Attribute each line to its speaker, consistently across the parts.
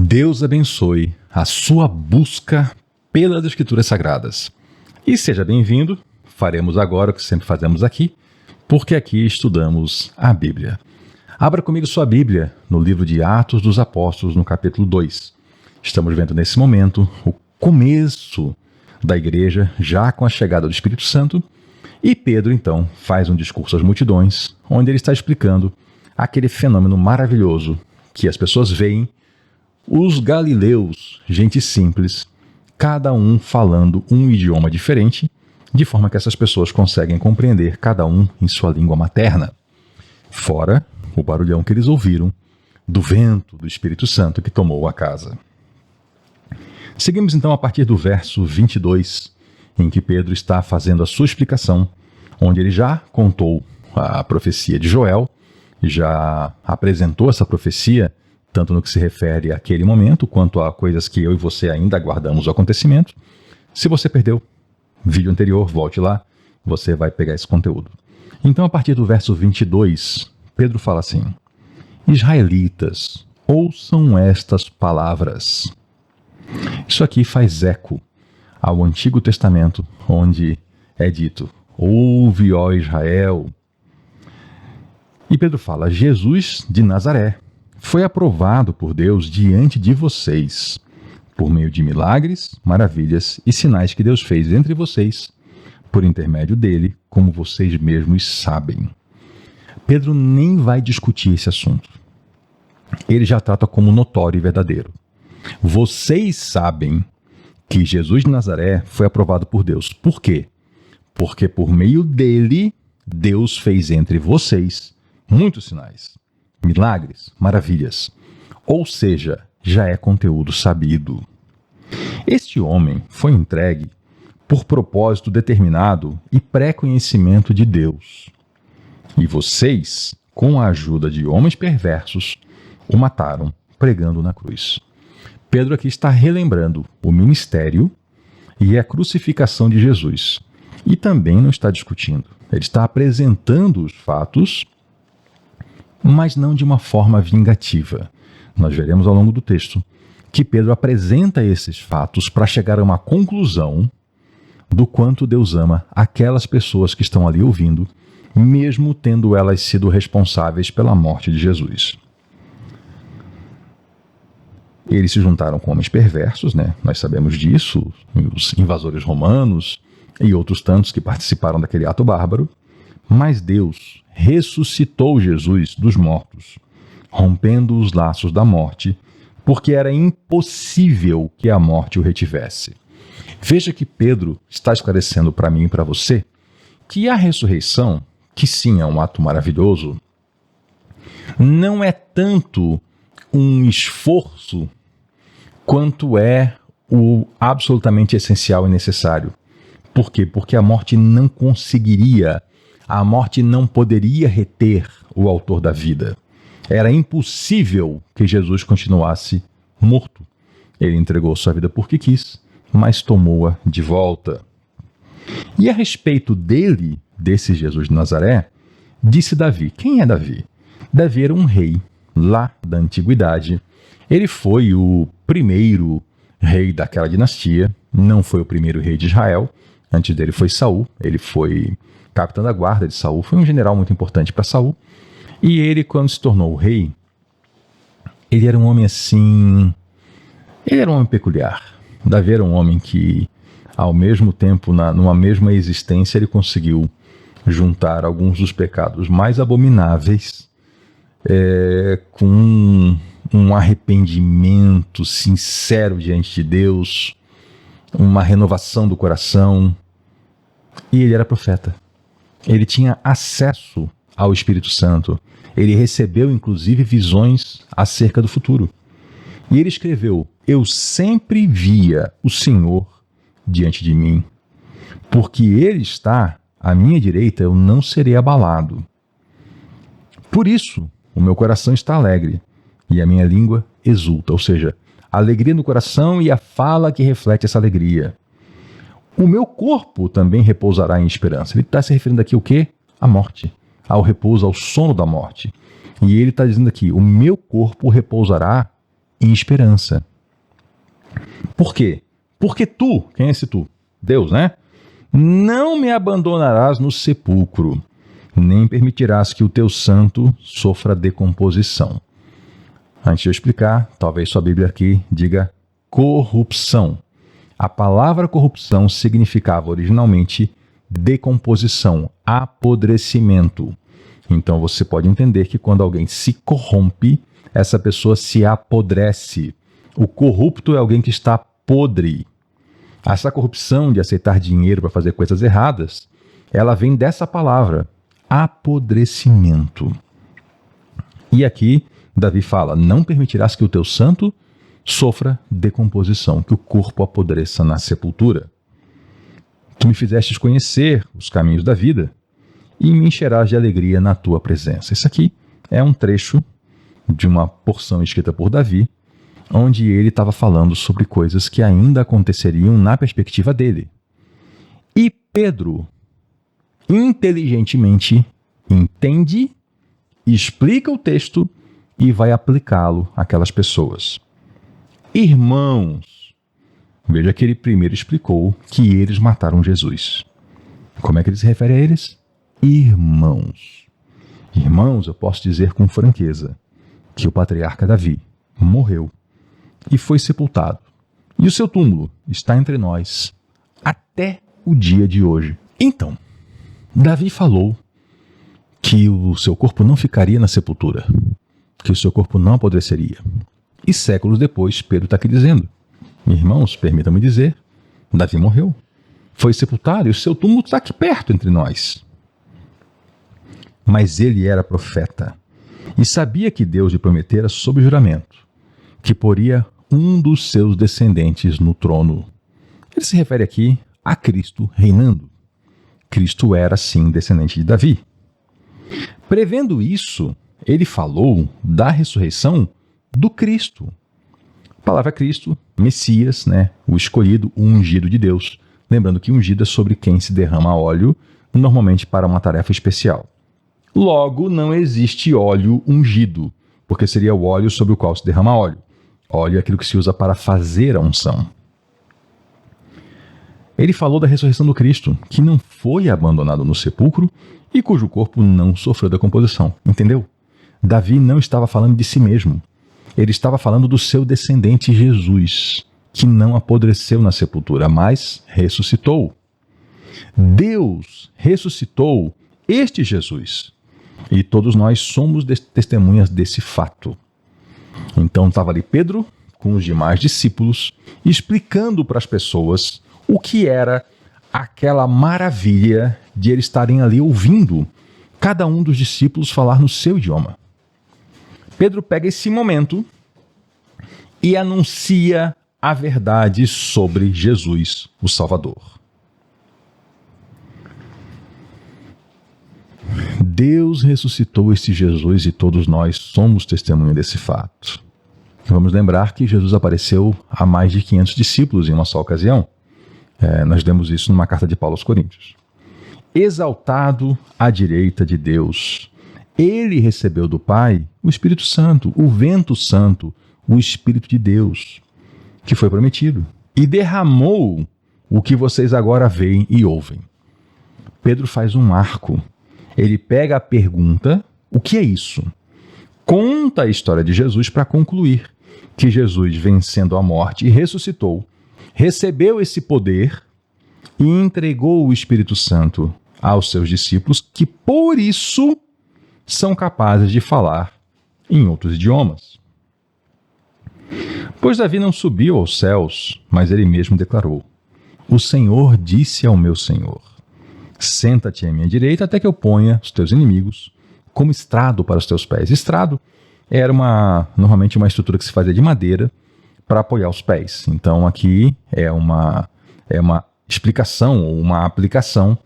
Speaker 1: Deus abençoe a sua busca pelas Escrituras Sagradas. E seja bem-vindo, faremos agora o que sempre fazemos aqui, porque aqui estudamos a Bíblia. Abra comigo sua Bíblia no livro de Atos dos Apóstolos, no capítulo 2. Estamos vendo nesse momento o começo da igreja, já com a chegada do Espírito Santo, e Pedro, então, faz um discurso às multidões, onde ele está explicando aquele fenômeno maravilhoso que as pessoas veem, os galileus, gente simples, cada um falando um idioma diferente, de forma que essas pessoas conseguem compreender cada um em sua língua materna. Fora o barulhão que eles ouviram do vento do Espírito Santo que tomou a casa. Seguimos então a partir do verso 22, em que Pedro está fazendo a sua explicação, onde ele já contou a profecia de Joel, já apresentou essa profecia, tanto no que se refere àquele momento, quanto a coisas que eu e você ainda aguardamos o acontecimento. Se você perdeu o vídeo anterior, volte lá, você vai pegar esse conteúdo. Então, a partir do verso 22, Pedro fala assim: Israelitas, ouçam estas palavras. Isso aqui faz eco ao Antigo Testamento, onde é dito: ouve, ó Israel. E Pedro fala: Jesus de Nazaré foi aprovado por Deus diante de vocês, por meio de milagres, maravilhas e sinais que Deus fez entre vocês, por intermédio dele, como vocês mesmos sabem. Pedro nem vai discutir esse assunto. Ele já trata como notório e verdadeiro. Vocês sabem que Jesus de Nazaré foi aprovado por Deus. Por quê? Porque por meio dele, Deus fez entre vocês muitos sinais, milagres, maravilhas. Ou seja, já é conteúdo sabido. Este homem foi entregue por propósito determinado e pré-conhecimento de Deus. E vocês, com a ajuda de homens perversos, o mataram pregando na cruz. Pedro aqui está relembrando o ministério e a crucificação de Jesus. E também não está discutindo. Ele está apresentando os fatos, mas não de uma forma vingativa. Nós veremos ao longo do texto que Pedro apresenta esses fatos para chegar a uma conclusão do quanto Deus ama aquelas pessoas que estão ali ouvindo, mesmo tendo elas sido responsáveis pela morte de Jesus. Eles se juntaram com homens perversos, né? Nós sabemos disso, os invasores romanos e outros tantos que participaram daquele ato bárbaro, mas Deus ressuscitou Jesus dos mortos, rompendo os laços da morte, porque era impossível que a morte o retivesse. Veja que Pedro está esclarecendo para mim e para você que a ressurreição, que sim é um ato maravilhoso, não é tanto um esforço quanto é o absolutamente essencial e necessário. Por quê? Porque a morte não conseguiria, a morte não poderia reter o autor da vida. Era impossível que Jesus continuasse morto. Ele entregou sua vida porque quis, mas tomou-a de volta. E a respeito dele, desse Jesus de Nazaré, disse Davi. Quem é Davi? Davi era um rei lá da antiguidade. Ele foi o primeiro rei daquela dinastia, não foi o primeiro rei de Israel. Antes dele foi Saul, ele foi capitão da guarda de Saul, foi um general muito importante para Saul. E ele, quando se tornou rei, ele era um homem assim, ele era um homem peculiar. Davi era um homem que, ao mesmo tempo, numa mesma existência, ele conseguiu juntar alguns dos pecados mais abomináveis com um arrependimento sincero diante de Deus, uma renovação do coração. E ele era profeta. Ele tinha acesso ao Espírito Santo. Ele recebeu, inclusive, visões acerca do futuro. E ele escreveu: eu sempre via o Senhor diante de mim. Porque ele está à minha direita, eu não serei abalado. Por isso, o meu coração está alegre e a minha língua exulta. Ou seja, a alegria no coração e a fala que reflete essa alegria. O meu corpo também repousará em esperança. Ele está se referindo aqui ao quê? À morte, ao repouso, ao sono da morte. E ele está dizendo aqui: o meu corpo repousará e esperança. Por quê? Porque tu, quem é esse tu? Deus, né? Não me abandonarás no sepulcro, nem permitirás que o teu santo sofra decomposição. Antes de eu explicar, talvez sua Bíblia aqui diga corrupção. A palavra corrupção significava originalmente decomposição, apodrecimento. Então você pode entender que quando alguém se corrompe, essa pessoa se apodrece. O corrupto é alguém que está podre. Essa corrupção de aceitar dinheiro para fazer coisas erradas, ela vem dessa palavra, apodrecimento. E aqui, Davi fala, não permitirás que o teu santo sofra decomposição, que o corpo apodreça na sepultura. Tu me fizestes conhecer os caminhos da vida e me encherás de alegria na tua presença. Isso aqui é um trecho de uma porção escrita por Davi, onde ele estava falando sobre coisas que ainda aconteceriam na perspectiva dele. E Pedro, inteligentemente, entende, explica o texto e vai aplicá-lo àquelas pessoas. Irmãos, veja que ele primeiro explicou que eles mataram Jesus. Como é que ele se refere a eles? Irmãos. Irmãos, eu posso dizer com franqueza que o patriarca Davi morreu e foi sepultado. E o seu túmulo está entre nós até o dia de hoje. Então, Davi falou que o seu corpo não ficaria na sepultura, que o seu corpo não apodreceria. E séculos depois, Pedro está aqui dizendo, irmãos, permitam-me dizer, Davi morreu, foi sepultado e o seu túmulo está aqui perto entre nós. Mas ele era profeta e sabia que Deus lhe prometera sob juramento que poria um dos seus descendentes no trono. Ele se refere aqui a Cristo reinando. Cristo era, sim, descendente de Davi. Prevendo isso, ele falou da ressurreição do Cristo. A palavra Cristo, Messias, né? O escolhido, o ungido de Deus. Lembrando que ungido é sobre quem se derrama óleo, normalmente para uma tarefa especial. Logo, não existe óleo ungido, porque seria o óleo sobre o qual se derrama óleo. Óleo é aquilo que se usa para fazer a unção. Ele falou da ressurreição do Cristo, que não foi abandonado no sepulcro e cujo corpo não sofreu decomposição. Entendeu? Davi não estava falando de si mesmo. Ele estava falando do seu descendente Jesus, que não apodreceu na sepultura, mas ressuscitou. Deus ressuscitou este Jesus. E todos nós somos testemunhas desse fato. Então estava ali Pedro, com os demais discípulos, explicando para as pessoas o que era aquela maravilha de eles estarem ali ouvindo cada um dos discípulos falar no seu idioma. Pedro pega esse momento e anuncia a verdade sobre Jesus, o Salvador. Deus ressuscitou este Jesus e todos nós somos testemunha desse fato. Vamos lembrar que Jesus apareceu a mais de 500 discípulos em uma só ocasião. Nós lemos isso numa carta de Paulo aos Coríntios. Exaltado à direita de Deus, ele recebeu do Pai o Espírito Santo, o vento santo, o Espírito de Deus, que foi prometido, e derramou o que vocês agora veem e ouvem. Pedro faz um arco. Ele pega a pergunta, o que é isso? Conta a história de Jesus para concluir que Jesus, vencendo a morte e ressuscitou, recebeu esse poder e entregou o Espírito Santo aos seus discípulos, que por isso são capazes de falar em outros idiomas. Pois Davi não subiu aos céus, mas ele mesmo declarou: o Senhor disse ao meu Senhor: senta-te à minha direita até que eu ponha os teus inimigos como estrado para os teus pés. Estrado era normalmente uma estrutura que se fazia de madeira para apoiar os pés. Então aqui é uma explicação ou uma aplicação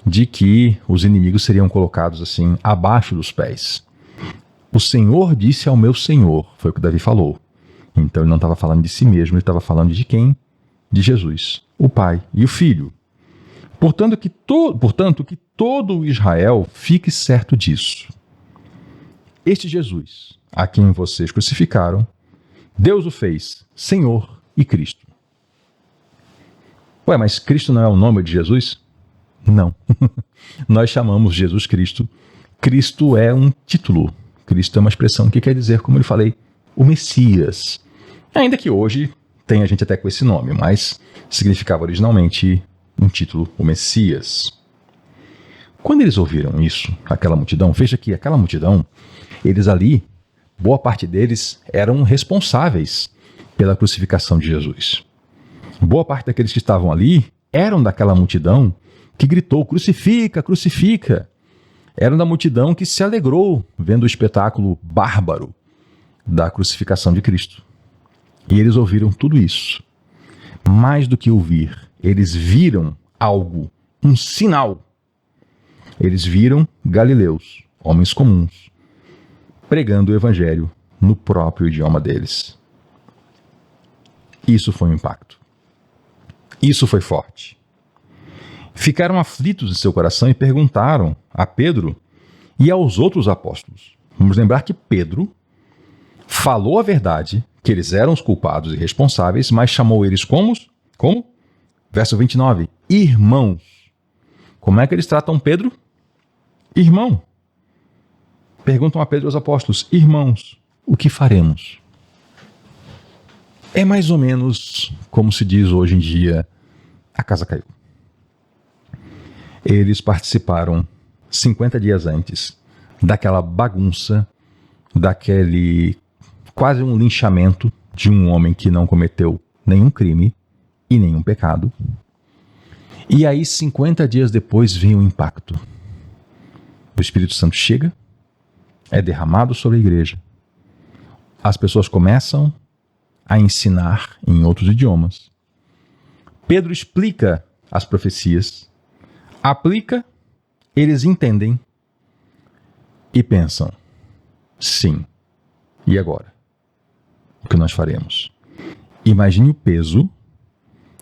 Speaker 1: de que os inimigos seriam colocados assim abaixo dos pés. O Senhor disse ao meu Senhor, foi o que Davi falou. Então ele não estava falando de si mesmo, ele estava falando de quem? De Jesus, o Pai e o Filho. Portanto, que todo Israel fique certo disso. Este Jesus, a quem vocês crucificaram, Deus o fez Senhor e Cristo. Ué, mas Cristo não é o nome de Jesus? Não. Nós chamamos Jesus Cristo. Cristo é um título. Cristo é uma expressão que quer dizer, como eu falei, o Messias. Ainda que hoje tenha gente até com esse nome, mas significava originalmente um título, o Messias. Quando eles ouviram isso, aquela multidão, veja que aquela multidão, eles ali, boa parte deles eram responsáveis pela crucificação de Jesus. Boa parte daqueles que estavam ali eram daquela multidão que gritou, crucifica, crucifica. Eram da multidão que se alegrou vendo o espetáculo bárbaro da crucificação de Cristo. E eles ouviram tudo isso. Mais do que ouvir, eles viram algo, um sinal. Eles viram galileus, homens comuns, pregando o evangelho no próprio idioma deles. Isso foi um impacto. Isso foi forte. Ficaram aflitos em seu coração e perguntaram a Pedro e aos outros apóstolos. Vamos lembrar que Pedro falou a verdade, que eles eram os culpados e responsáveis, mas chamou eles como? Verso 29. Irmãos. Como é que eles tratam Pedro? Irmão. Perguntam a Pedro e aos apóstolos. Irmãos, o que faremos? É mais ou menos como se diz hoje em dia, a casa caiu. Eles participaram 50 dias antes daquela bagunça, daquele quase um linchamento de um homem que não cometeu nenhum crime e nenhum pecado. E aí 50 dias depois vem o impacto. O Espírito Santo chega, é derramado sobre a igreja. As pessoas começam a ensinar em outros idiomas. Pedro explica as profecias, aplica, eles entendem e pensam, sim, e agora? O que nós faremos? Imagine o peso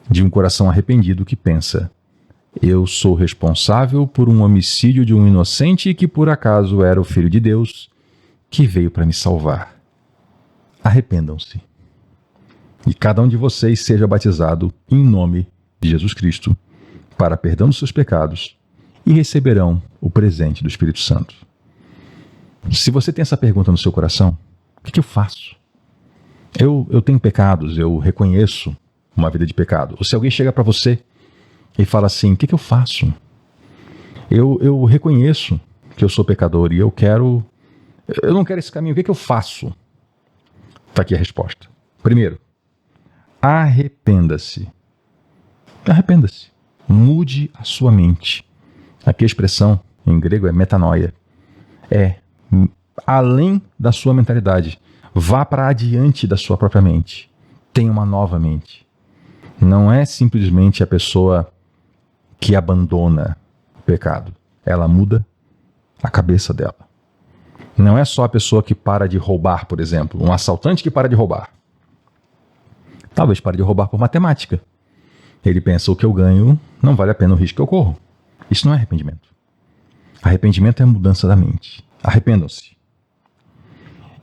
Speaker 1: de um coração arrependido que pensa, eu sou responsável por um homicídio de um inocente que por acaso era o Filho de Deus que veio para me salvar. Arrependam-se. E cada um de vocês seja batizado em nome de Jesus Cristo para perdão dos seus pecados e receberão o presente do Espírito Santo. Se você tem essa pergunta no seu coração, o que eu faço? Eu tenho pecados, eu reconheço uma vida de pecado. Ou se alguém chega para você e fala assim, o que eu faço? Eu reconheço que eu sou pecador e eu não quero esse caminho, o que eu faço? Está aqui a resposta. Primeiro, arrependa-se. Arrependa-se. Mude a sua mente. Aqui a expressão em grego é metanoia. É além da sua mentalidade. Vá para adiante da sua própria mente. Tenha uma nova mente. Não é simplesmente a pessoa que abandona o pecado. Ela muda a cabeça dela. Não é só a pessoa que para de roubar, por exemplo. Um assaltante que para de roubar. Talvez pare de roubar por matemática. Ele pensa, o que eu ganho não vale a pena o risco que eu corro. Isso não é arrependimento. Arrependimento é a mudança da mente. Arrependam-se.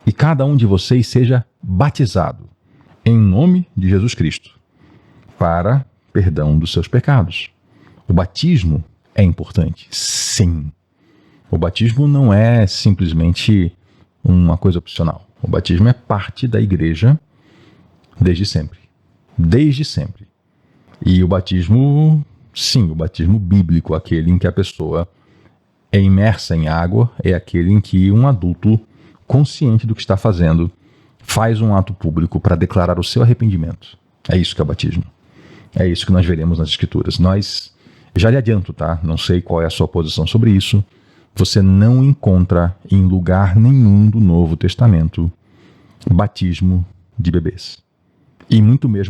Speaker 1: E cada um de vocês seja batizado em nome de Jesus Cristo para perdão dos seus pecados. O batismo é importante? Sim. O batismo não é simplesmente uma coisa opcional. O batismo é parte da igreja desde sempre. Desde sempre. E o batismo, sim, o batismo bíblico, aquele em que a pessoa é imersa em água, é aquele em que um adulto, consciente do que está fazendo, faz um ato público para declarar o seu arrependimento. É isso que é o batismo. É isso que nós veremos nas Escrituras. Já lhe adianto, tá? Não sei qual é a sua posição sobre isso. Você não encontra em lugar nenhum do Novo Testamento batismo de bebês. E muito menos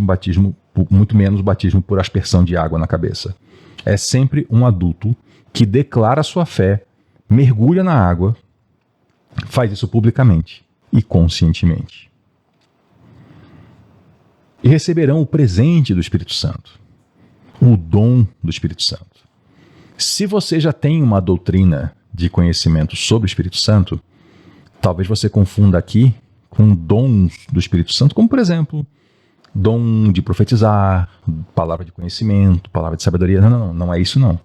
Speaker 1: batismo por aspersão de água na cabeça. É sempre um adulto que declara sua fé, mergulha na água, faz isso publicamente e conscientemente. E receberão o presente do Espírito Santo, o dom do Espírito Santo. Se você já tem uma doutrina de conhecimento sobre o Espírito Santo, talvez você confunda aqui com dons do Espírito Santo, como por exemplo, dom de profetizar, palavra de conhecimento, palavra de sabedoria. Não é isso não.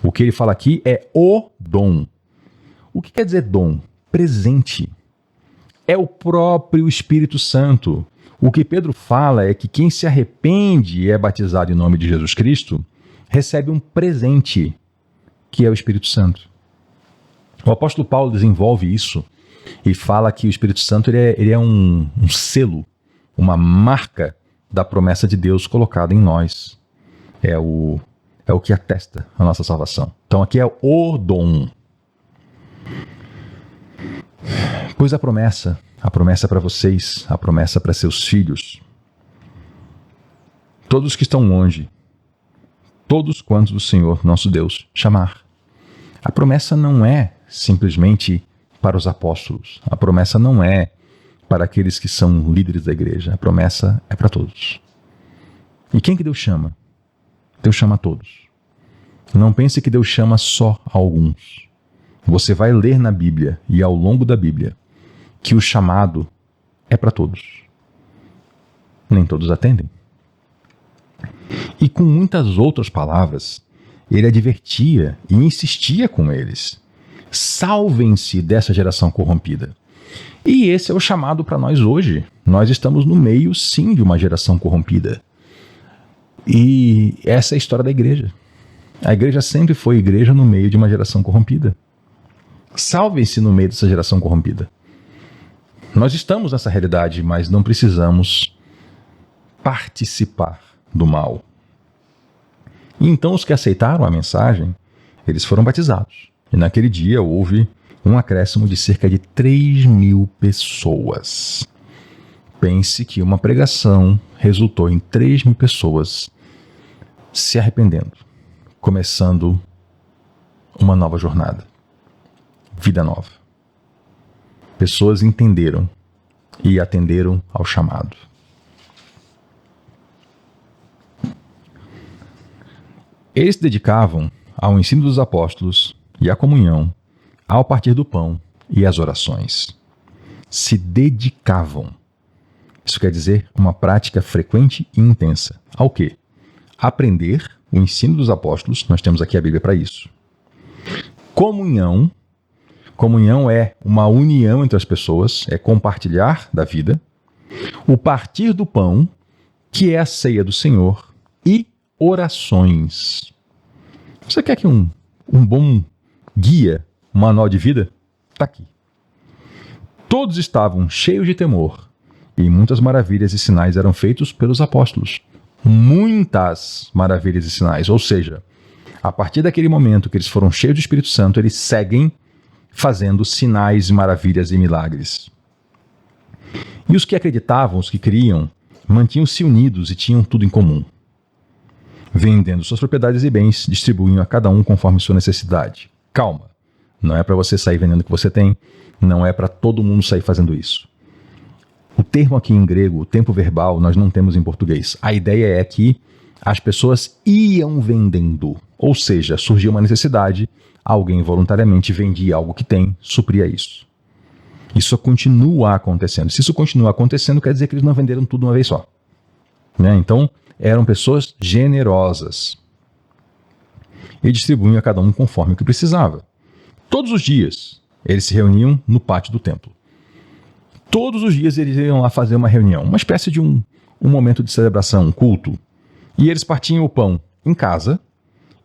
Speaker 1: O que ele fala aqui é o dom. O que quer dizer dom? Presente. É o próprio Espírito Santo. O que Pedro fala é que quem se arrepende e é batizado em nome de Jesus Cristo recebe um presente, que é o Espírito Santo. O apóstolo Paulo desenvolve isso e fala que o Espírito Santo ele é um selo, uma marca da promessa de Deus colocada em nós. É o que atesta a nossa salvação. Então aqui é o dom. Pois a promessa para vocês, a promessa para seus filhos, todos que estão longe, todos quantos o Senhor nosso Deus chamar. A promessa não é simplesmente para os apóstolos, a promessa não é para aqueles que são líderes da igreja, a promessa é para todos. E quem que Deus chama? Deus chama a todos. Não pense que Deus chama só a alguns. Você vai ler na Bíblia e ao longo da Bíblia que o chamado é para todos. Nem todos atendem. E com muitas outras palavras, ele advertia e insistia com eles. Salvem-se dessa geração corrompida. E esse é o chamado para nós hoje. Nós estamos no meio, sim, de uma geração corrompida. E essa é a história da igreja. A igreja sempre foi igreja no meio de uma geração corrompida. Salvem-se no meio dessa geração corrompida. Nós estamos nessa realidade, mas não precisamos participar do mal. E então os que aceitaram a mensagem, eles foram batizados. E naquele dia houve um acréscimo de cerca de 3.000 pessoas. Pense que uma pregação resultou em 3.000 pessoas se arrependendo, começando uma nova jornada, vida nova. Pessoas entenderam e atenderam ao chamado. Eles se dedicavam ao ensino dos apóstolos e à comunhão, ao partir do pão e às orações. Se dedicavam. Isso quer dizer uma prática frequente e intensa. Ao quê? Aprender o ensino dos apóstolos, nós temos aqui a Bíblia para isso. Comunhão. Comunhão é uma união entre as pessoas, é compartilhar da vida. O partir do pão, que é a ceia do Senhor, e orações. Você quer que um bom guia, um manual de vida? Está aqui. Todos estavam cheios de temor, e muitas maravilhas e sinais eram feitos pelos apóstolos. Muitas maravilhas e sinais, ou seja, a partir daquele momento que eles foram cheios do Espírito Santo, eles seguem fazendo sinais, maravilhas e milagres. E os que acreditavam, os que criam, mantinham-se unidos e tinham tudo em comum. Vendendo suas propriedades e bens, distribuíam a cada um conforme sua necessidade. Calma, não é para você sair vendendo o que você tem, não é para todo mundo sair fazendo isso. O termo aqui em grego, o tempo verbal, nós não temos em português. A ideia é que as pessoas iam vendendo, ou seja, surgia uma necessidade, alguém voluntariamente vendia algo que tem, supria isso. Isso continua acontecendo. Se isso continua acontecendo, quer dizer que eles não venderam tudo uma vez só. Né? Então, eram pessoas generosas. E distribuíam a cada um conforme o que precisava. Todos os dias, eles se reuniam no pátio do templo. Todos os dias eles iam lá fazer uma reunião, uma espécie de um momento de celebração, um culto. E eles partiam o pão em casa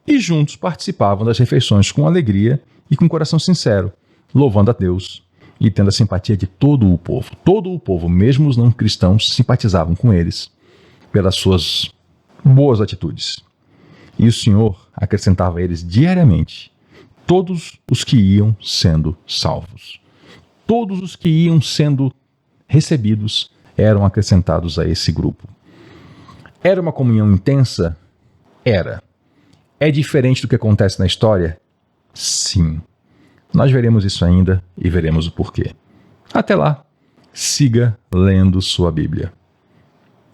Speaker 1: e juntos participavam das refeições com alegria e com coração sincero, louvando a Deus e tendo a simpatia de todo o povo. Todo o povo, mesmo os não cristãos, simpatizavam com eles pelas suas boas atitudes. E o Senhor acrescentava a eles diariamente todos os que iam sendo salvos. Todos os que iam sendo recebidos eram acrescentados a esse grupo. Era uma comunhão intensa? Era. É diferente do que acontece na história? Sim. Nós veremos isso ainda e veremos o porquê. Até lá, siga lendo sua Bíblia.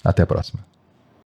Speaker 1: Até a próxima.